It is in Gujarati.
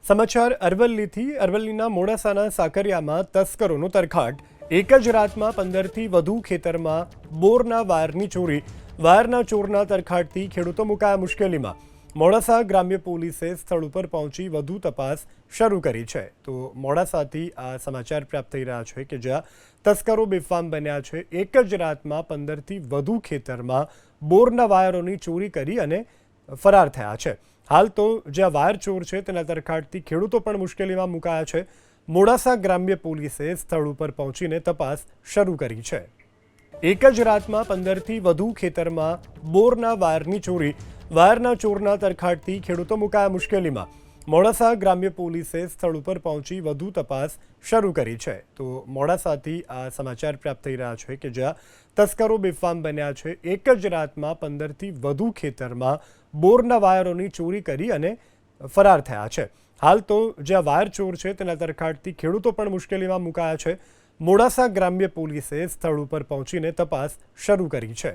સમાચાર અરવલ્લીના મોડાસાના સાકરિયામાં તસ્કરોનો તરખાટ। એક જ રાતમાં 15થી વધુ ખેતરમાં બોરના વાયરની ચોરી। વાયરના ચોરના તરખાટથી ખેડૂતો મુકાયા મુશ્કેલીમાં। મોડાસા ગ્રામ્ય પોલીસે સ્થળ ઉપર પહોંચી વધુ તપાસ શરૂ કરી છે। તો મોડાસાથી આ સમાચાર પ્રાપ્ત થઈ રહ્યા છે કે જ્યાં તસ્કરો બેફામ બન્યા છે। એક જ રાતમાં 15થી વધુ ખેતરમાં બોરના વાયરોની ચોરી કરી અને ફરાર થયા છે। હાલ તો જ્યાં વાયર ચોર છે તેના તરખાટથી ખેડૂતો પણ મુશ્કેલીમાં મુકાયા છે। મોડાસા ગ્રામ્ય પોલીસે સ્થળ ઉપર પહોંચીને તપાસ શરૂ કરી છે। એક જ રાતમાં 15થી વધુ ખેતરમાં બોરના વાયરની ચોરી। વાયરના ચોરના તરખાટથી ખેડૂતો મુકાયા મુશ્કેલીમાં। મોડાસા ગ્રામ્ય પોલીસે સ્થળ ઉપર પહોંચી વધુ તપાસ શરૂ કરી છે। તો મોડાસાથી આ સમાચાર પ્રાપ્ત થઈ રહ્યા છે કે જ્યાં તસ્કરો બેફામ બન્યા છે। એક જ રાતમાં 15થી વધુ ખેતરમાં બોરના વાયરોની ચોરી કરી અને ફરાર થયા છે। હાલ તો જ્યાં વાયર ચોર છે તેના તરખાટથી ખેડૂતો પણ મુશ્કેલીમાં મુકાયા છે। મોડાસા ગ્રામ્ય પોલીસે સ્થળ ઉપર પહોંચીને તપાસ શરૂ કરી છે।